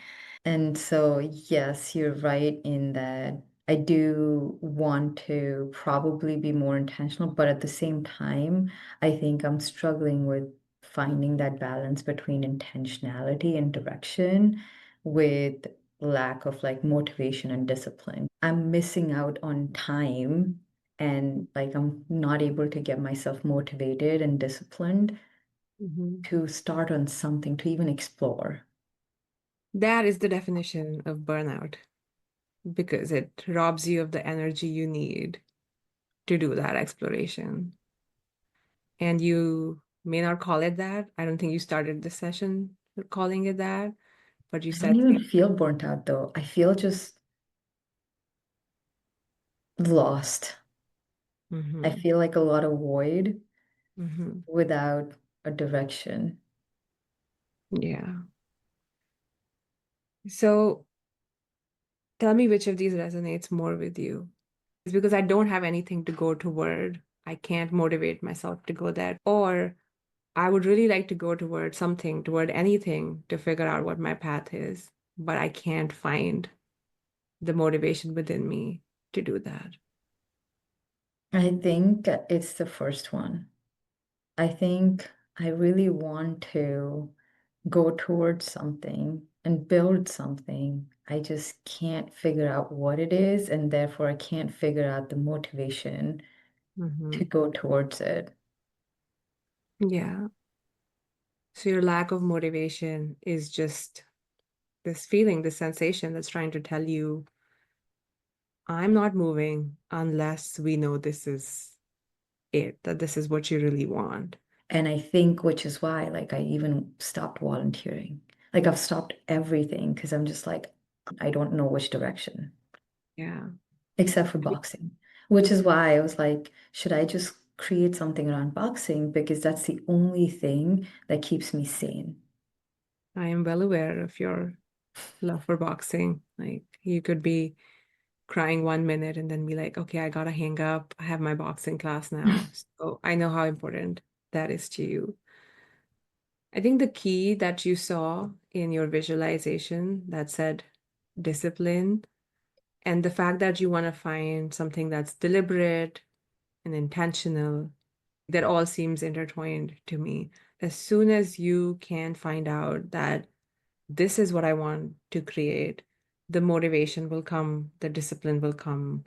And so, yes, you're right in that I do want to probably be more intentional, but at the same time, I think I'm struggling with finding that balance between intentionality and direction with lack of like motivation and discipline. I'm missing out on time and like I'm not able to get myself motivated and disciplined Mhm. to start on something, to even explore. That is the definition of burnout because it robs you of the energy you need to do that exploration. And you may not call it that. I don't think you started the session calling it that, but you I don't said even feel burnt out though. I feel just lost. I mm-hmm, feel like a lot of void mm-hmm, without a direction. yeah. So tell me which of these resonates more with you. It's because I don't have anything to go toward. I can't motivate myself to go there. Or I would really like to go toward something, toward anything to figure out what my path is, but I can't find the motivation within me to do that. I think it's the first one. I think I really want to go towards something and build something. I just can't figure out what it is, and therefore I can't figure out the motivation Hmm. to go towards it. Yeah. So your lack of motivation is just this feeling, this sensation that's trying to tell you, I'm not moving unless we know this is it, that this is what you really want. And I think, which is why, like, I even stopped volunteering. Like, I've stopped everything because I'm just like, I don't know which direction, Yeah. except for boxing, which is why I was like, should I just create something around boxing? Because that's the only thing that keeps me sane. I am well aware of your love for boxing. Like you could be crying 1 minute and then be like, okay, I gotta hang up. I have my boxing class now. So I know how important that is to you. I think the key that you saw in your visualization that said discipline and the fact that you want to find something that's deliberate and intentional, that all seems intertwined to me. As soon as you can find out that this is what I want to create, the motivation will come, the discipline will come.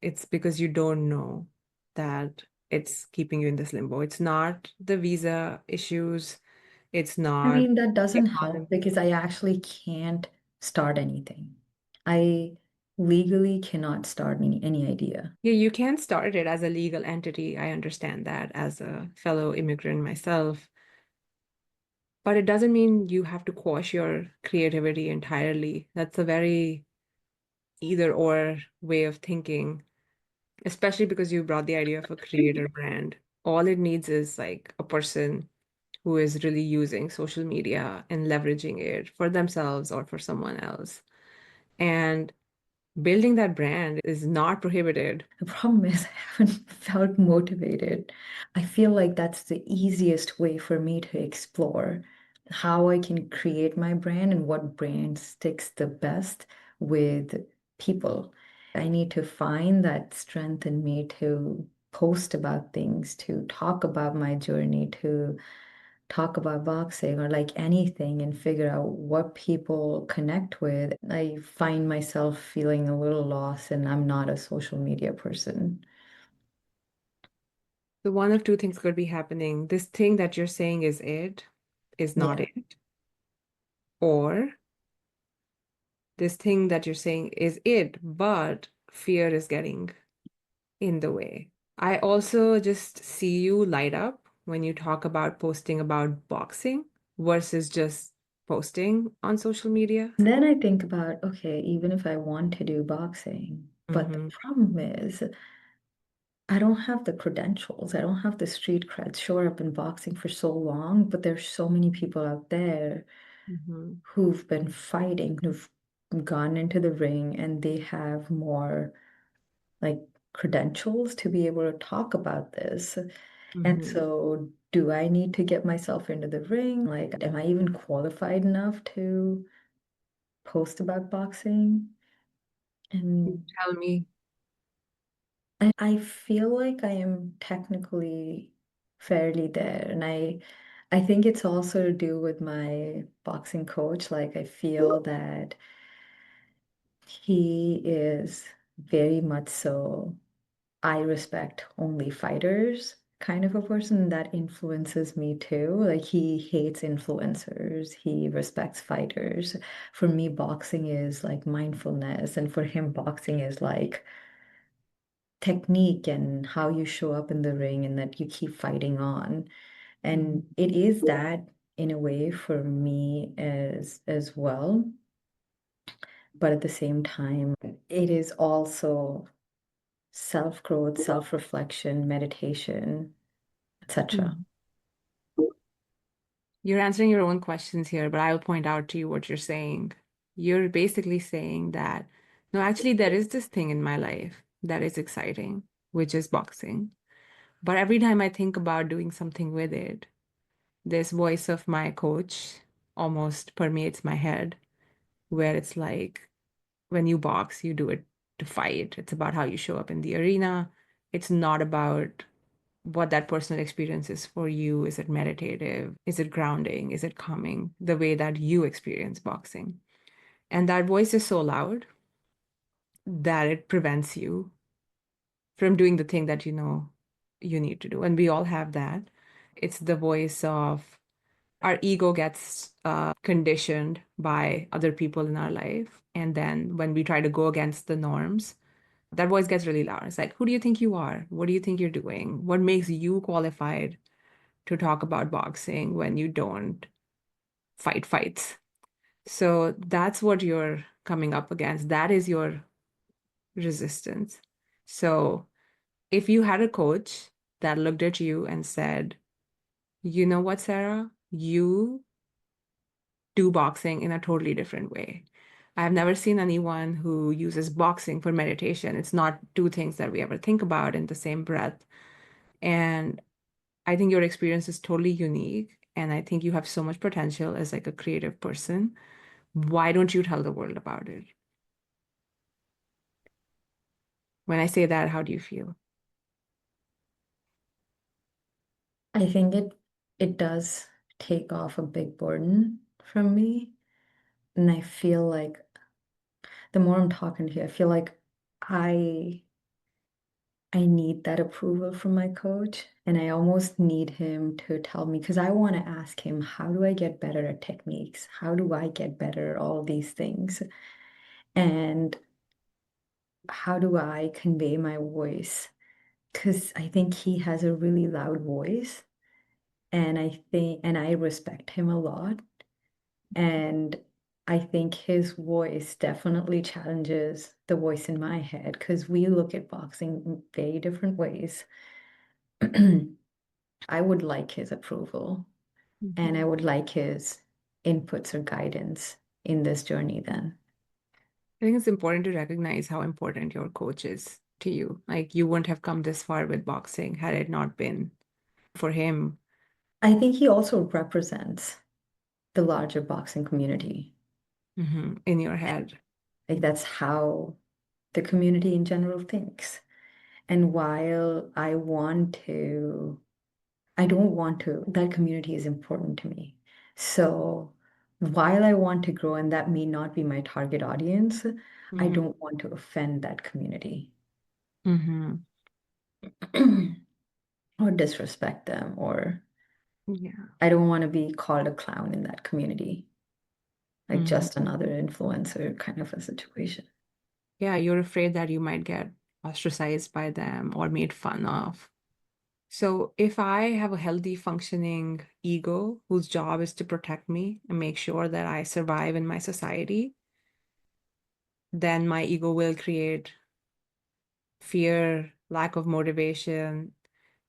It's because you don't know that it's keeping you in this limbo. It's not the visa issues, it's I not mean, that the doesn't help economy. because I actually can't start anything. I legally cannot start any idea. Yeah, you can start it as a legal entity. I understand that as a fellow immigrant myself, but it doesn't mean you have to quash your creativity entirely. That's a very either or way of thinking, especially because you brought the idea of a creator brand. All it needs is like a person who is really using social media and leveraging it for themselves or for someone else. And building that brand is not prohibited. The problem is I haven't felt motivated. I feel like that's the easiest way for me to explore how I can create my brand and what brand sticks the best with people. I need to find that strength in me to post about things, to talk about my journey, to talk about boxing or like anything and figure out what people connect with. I find myself feeling a little lost and I'm not a social media person. So one of two things could be happening. This thing that you're saying is not Yeah. it. Or this thing that you're saying is it, but fear is getting in the way. I also just see you light up when you talk about posting about boxing versus just posting on social media. And then I think about, okay, even if I want to do boxing, but the Hmm. problem is I don't have the credentials. I don't have the street cred. Sure, I've been boxing for so long, but there's so many people out there Hmm. who've been fighting, who've gone into the ring, and they have more like credentials to be able to talk about this. And Hmm. so, do I need to get myself into the ring? Like, am I even qualified enough to post about boxing? And Tell me. I feel like I am technically fairly there. And I think it's also to do with my boxing coach. Like, I feel that he is very much so. I respect only fighters kind of a person that influences me too. Like he hates influencers, he respects fighters. For me, boxing is like mindfulness, and for him, boxing is like technique and how you show up in the ring and that you keep fighting on. And Mhm. it is that in a way for me as well. But at the same time, it is also self-growth, self-reflection, meditation, etc. Mhm. You're answering your own questions here, but I'll point out to you what you're saying. You're basically saying that, no, actually, there is this thing in my life that is exciting, which is boxing. But every time I think about doing something with it, this voice of my coach almost permeates my head, where it's like, when you box, you do it to fight. It's about how you show up in the arena. It's not about what that personal experience is for you. Is it meditative? Is it grounding? Is it calming? The way that you experience boxing. And that voice is so loud that it prevents you from doing the thing that you know you need to do. And we all have that. It's the voice of our ego gets conditioned by other people in our life. And then when we try to go against the norms, that voice gets really loud. It's like, who do you think you are? What do you think you're doing? What makes you qualified to talk about boxing when you don't fight fights? So that's what you're coming up against. That is your resistance. So if you had a coach that looked at you and said, you know what, Sarah, you do boxing in a totally different way. I've never seen anyone who uses boxing for meditation. It's not two things that we ever think about in the same breath. And I think your experience is totally unique. And I think you have so much potential as like a creative person. Why don't you tell the world about it? When I say that, how do you feel? I think it does take off a big burden from me. And I feel like the more I'm talking to you, I feel like I I need that approval from my coach. And I almost need him to tell me because I want to ask him, how do I get better at techniques? How do I get better at all these things? And how do I convey my voice? Because I think he has a really loud voice. And I respect him a lot. And I think his voice definitely challenges the voice in my head because we look at boxing in very different ways. I would like his approval and I Mhm. would like his inputs or guidance in this journey then. I think it's important to recognize how important your coach is to you. Like you wouldn't have come this far with boxing had it not been for him. I think he also represents the larger boxing community. In your head. Like that's how the community in general thinks. And while I don't want to, that community is important to me. So while I want to grow, and that may not be my target audience, I Hmm. don't want to offend that community Hmm. or disrespect them, or Yeah. I don't want to be called a clown in that community, like Hmm. just another influencer kind of a situation. Yeah, you're afraid that you might get ostracized by them or made fun of. So if I have a healthy functioning ego whose job is to protect me and make sure that I survive in my society, then my ego will create fear, lack of motivation.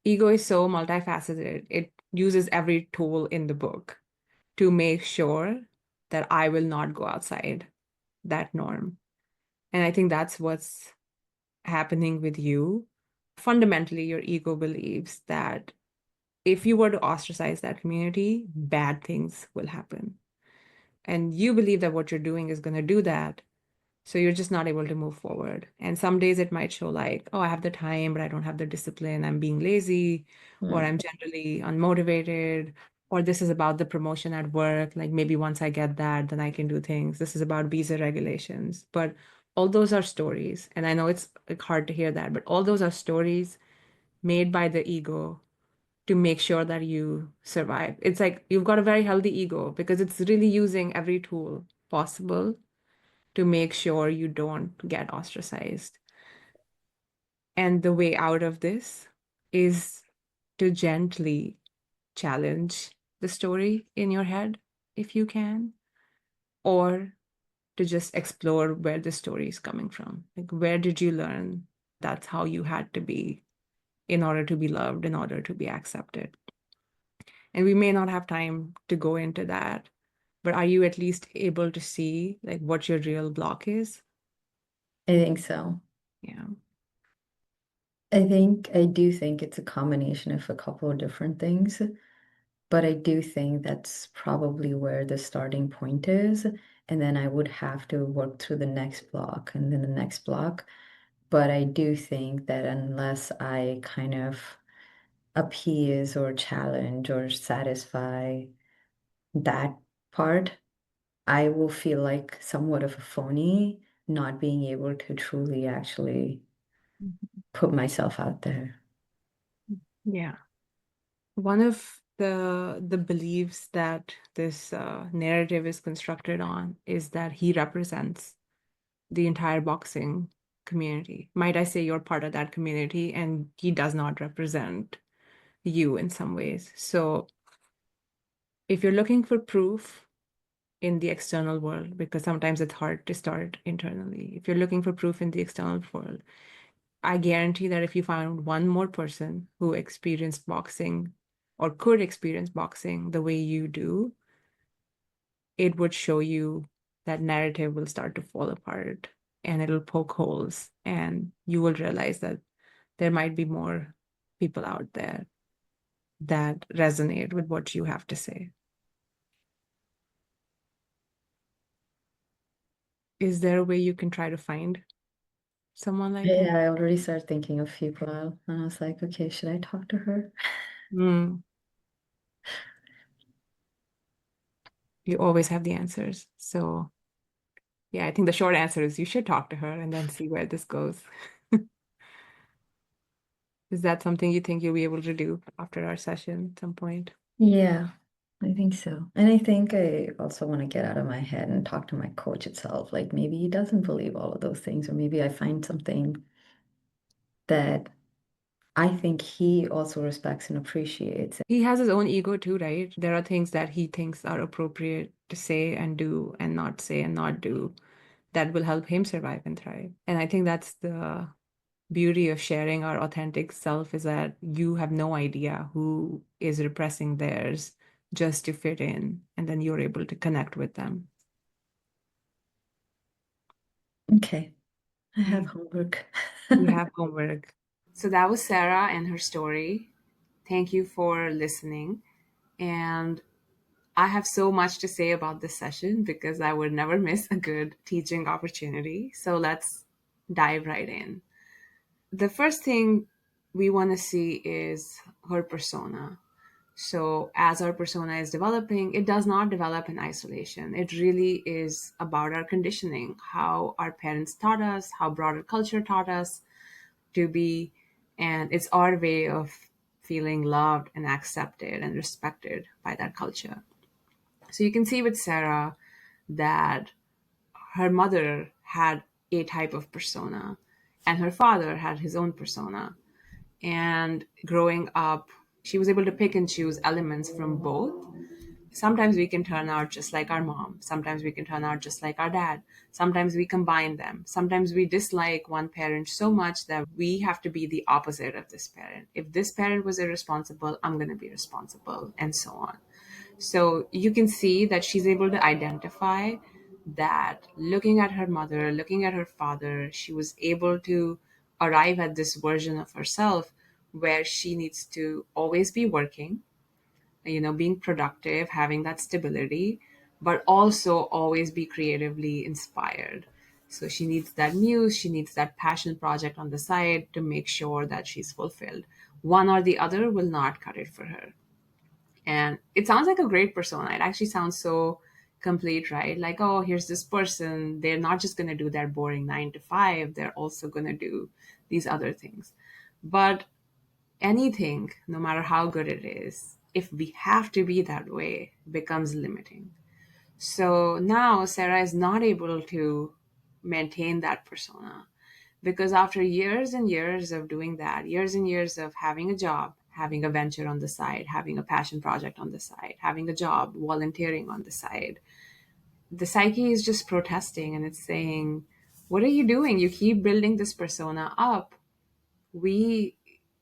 Ego is so multifaceted. It uses every tool in the book to make sure that I will not go outside that norm. And I think that's what's happening with you. Fundamentally, your ego believes that if you were to ostracize that community, bad things will happen. And you believe that what you're doing is going to do that. So you're just not able to move forward. And some days it might show like, oh, I have the time, but I don't have the discipline. I'm being lazy, or Hmm. I'm generally unmotivated, or this is about the promotion at work. Like maybe once I get that, then I can do things. This is about visa regulations. But All those are stories. And I know it's like hard to hear that, but all those are stories made by the ego to make sure that you survive. It's like you've got a very healthy ego because it's really using every tool possible to make sure you don't get ostracized. And the way out of this is to gently challenge the story in your head if you can, or to just explore where the story is coming from. Like, where did you learn that's how you had to be in order to be loved, in order to be accepted? And we may not have time to go into that, but are you at least able to see like what your real block is? I think so. Yeah. I do think it's a combination of a couple of different things, but I do think that's probably where the starting point is. And then I would have to work through the next block and then the next block. But I do think that unless I kind of appease or challenge or satisfy that part, I will feel like somewhat of a phony, not being able to truly actually put myself out there. Yeah. One of the beliefs that this narrative is constructed on is that he represents the entire boxing community. Might I say you're part of that community, and he does not represent you in some ways. So if you're looking for proof in the external world, because sometimes it's hard to start internally, if you're looking for proof in the external world, I guarantee that if you found one more person who experienced boxing or could experience boxing the way you do, it would show you that narrative will start to fall apart and it'll poke holes, and you will realize that there might be more people out there that resonate with what you have to say. Is there a way you can try to find someone like that? Yeah, I already started thinking of people, and I was like, okay, should I talk to her? Mm, you always have the answers. So, yeah, I think the short answer is you should talk to her and then see where this goes. Is that something you think you'll be able to do after our session at some point? Yeah, I think so. And I think I also want to get out of my head and talk to my coach itself. Like maybe he doesn't believe all of those things, or maybe I find something that I think he also respects and appreciates. He has his own ego too, right? There are things that he thinks are appropriate to say and do and not say and not do that will help him survive and thrive. And I think that's the beauty of sharing our authentic self, is that you have no idea who is repressing theirs just to fit in, and then you're able to connect with them. Okay, I have Yeah. homework. You have homework. So that was Sarah and her story. Thank you for listening. And I have so much to say about this session because I would never miss a good teaching opportunity. So let's dive right in. The first thing we want to see is her persona. So, as our persona is developing, it does not develop in isolation. It really is about our conditioning, how our parents taught us, how broader culture taught us to be, and it's our way of feeling loved and accepted and respected by that culture. So, you can see with Sarah that her mother had a type of persona and her father had his own persona. And growing up, she was able to pick and choose elements from both. Sometimes we can turn out just like our mom. Sometimes we can turn out just like our dad. Sometimes we combine them. Sometimes we dislike one parent so much that we have to be the opposite of this parent. If this parent was irresponsible, I'm going to be responsible, and so on. So you can see that she's able to identify that looking at her mother, looking at her father, she was able to arrive at this version of herself where she needs to always be working, being productive, having that stability, but also always be creatively inspired. So she needs that muse, she needs that passion project on the side to make sure that she's fulfilled. One or the other will not cut it for her. And it sounds like a great persona. It actually sounds so complete, right? Like, oh, here's this person. They're not just going to do their boring 9 to 5, they're also going to do these other things. But anything, no matter how good it is, if we have to be that way, becomes limiting. So now Sarah is not able to maintain that persona because after years and years of doing that, years and years of having a job, having a venture on the side, having a passion project on the side, having a job, volunteering on the side, the psyche is just protesting and it's saying, what are you doing? You keep building this persona up. We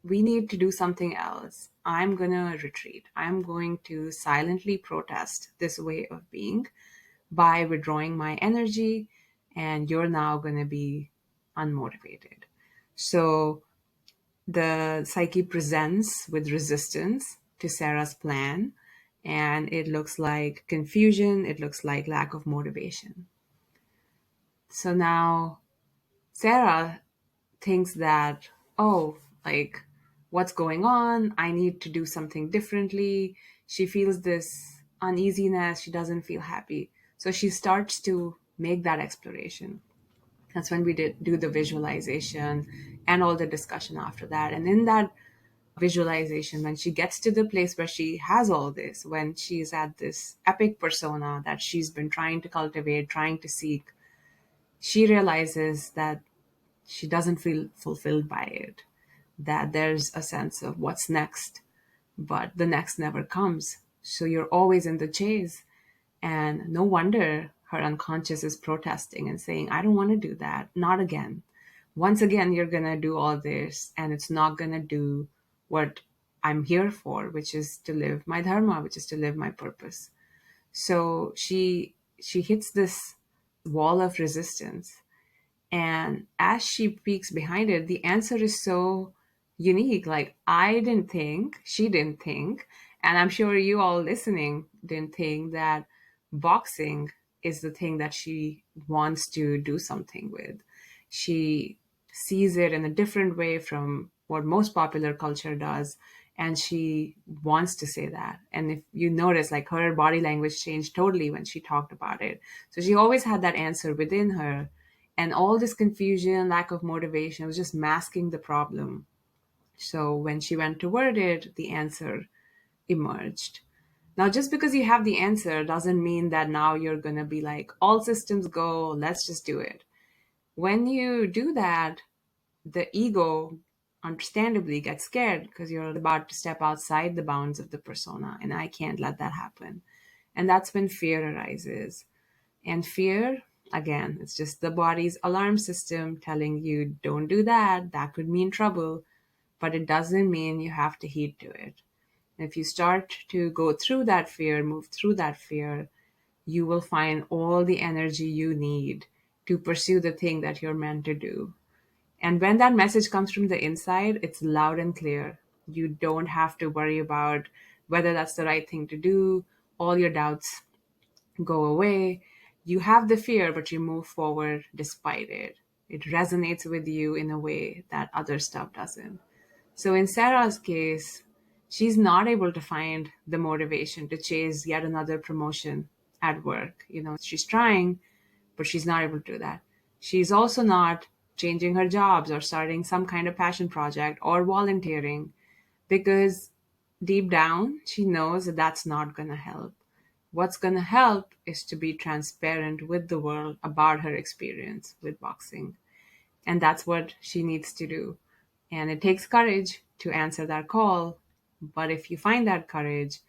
we need to do something else. I'm going to retreat. I'm going to silently protest this way of being by withdrawing my energy, and you're now going to be unmotivated. So the psyche presents with resistance to Sarah's plan, and it looks like confusion, it looks like lack of motivation. So now Sarah thinks that, oh, like, what's going on? I need to do something differently. She feels this uneasiness. She doesn't feel happy. So she starts to make that exploration. That's when we did do the visualization and all the discussion after that. And in that visualization, when she gets to the place where she has all this, when she's at this epic persona that she's been trying to cultivate, trying to seek, she realizes that she doesn't feel fulfilled by it, that there's a sense of what's next, but the next never comes. So you're always in the chase. And no wonder her unconscious is protesting and saying, I don't want to do that. Not again. Once again, you're going to do all this, and it's not going to do what I'm here for, which is to live my dharma, which is to live my purpose. So she hits this wall of resistance, and as she peeks behind it, the answer is so unique. Like, I didn't think, she didn't think, and I'm sure you all listening didn't think that boxing is the thing that she wants to do something with. She sees it in a different way from what most popular culture does. And she wants to say that. And if you notice, like, her body language changed totally when she talked about it. So she always had that answer within her, and all this confusion, lack of motivation was just masking the problem. So when she went toward it, the answer emerged. Now, just because you have the answer doesn't mean that now you're going to be like, all systems go, let's just do it. When you do that, the ego understandably gets scared because you're about to step outside the bounds of the persona, and I can't let that happen. And that's when fear arises. And fear, again, it's just the body's alarm system telling you, don't do that. That could mean trouble. But it doesn't mean you have to heed to it. If you start to go through that fear, move through that fear, you will find all the energy you need to pursue the thing that you're meant to do. And when that message comes from the inside, it's loud and clear. You don't have to worry about whether that's the right thing to do. All your doubts go away. You have the fear, but you move forward despite it. It resonates with you in a way that other stuff doesn't. So in Sarah's case, she's not able to find the motivation to chase yet another promotion at work. She's trying, but she's not able to do that. She's also not changing her jobs or starting some kind of passion project or volunteering because deep down, she knows that that's not going to help. What's going to help is to be transparent with the world about her experience with boxing. And that's what she needs to do. And it takes courage to answer that call. But if you find that courage,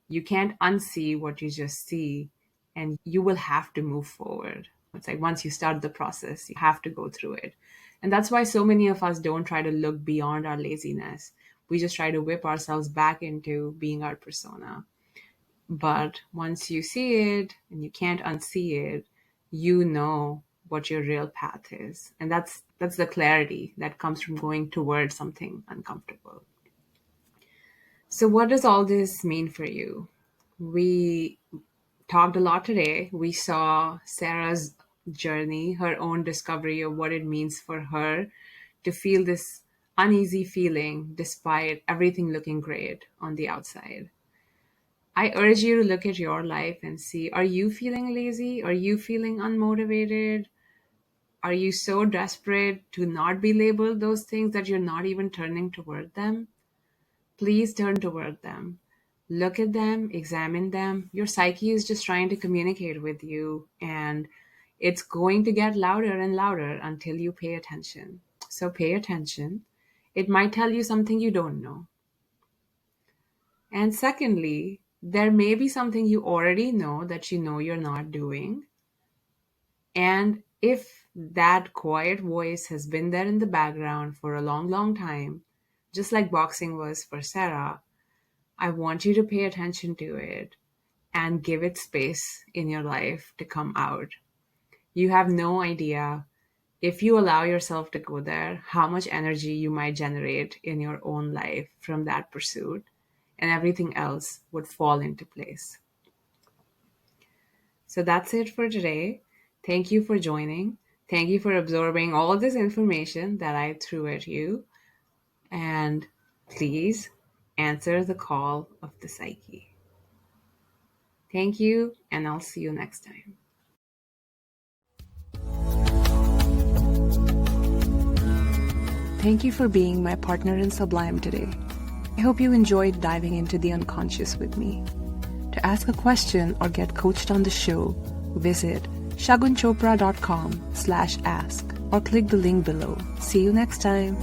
you can't unsee what you just see, and you will have to move forward. It's like once you start the process, you have to go through it. And that's why so many of us don't try to look beyond our laziness. We just try to whip ourselves back into being our persona. But once you see it and you can't unsee it, you know what your real path is. And that's the clarity that comes from going towards something uncomfortable. So what does all this mean for you? We talked a lot today. We saw Sarah's journey, her own discovery of what it means for her to feel this uneasy feeling despite everything looking great on the outside. I urge you to look at your life and see, are you feeling lazy? Are you feeling unmotivated? Are you so desperate to not be labeled those things that you're not even turning toward them? Please turn toward them. Look at them, examine them. Your psyche is just trying to communicate with you, and it's going to get louder and louder until you pay attention. So pay attention. It might tell you something you don't know. And secondly, there may be something you already know that you know you're not doing. And if that quiet voice has been there in the background for a long, long time, just like boxing was for Sarah, I want you to pay attention to it and give it space in your life to come out. You have no idea, if you allow yourself to go there, how much energy you might generate in your own life from that pursuit, and everything else would fall into place. So that's it for today. Thank you for joining. Thank you for absorbing all this information that I threw at you. And please answer the call of the psyche. Thank you, and I'll see you next time. Thank you for being my partner in Sublime today. I hope you enjoyed diving into the unconscious with me. To ask a question or get coached on the show, visit shagunchopra.com/ask or click the link below. See you next time.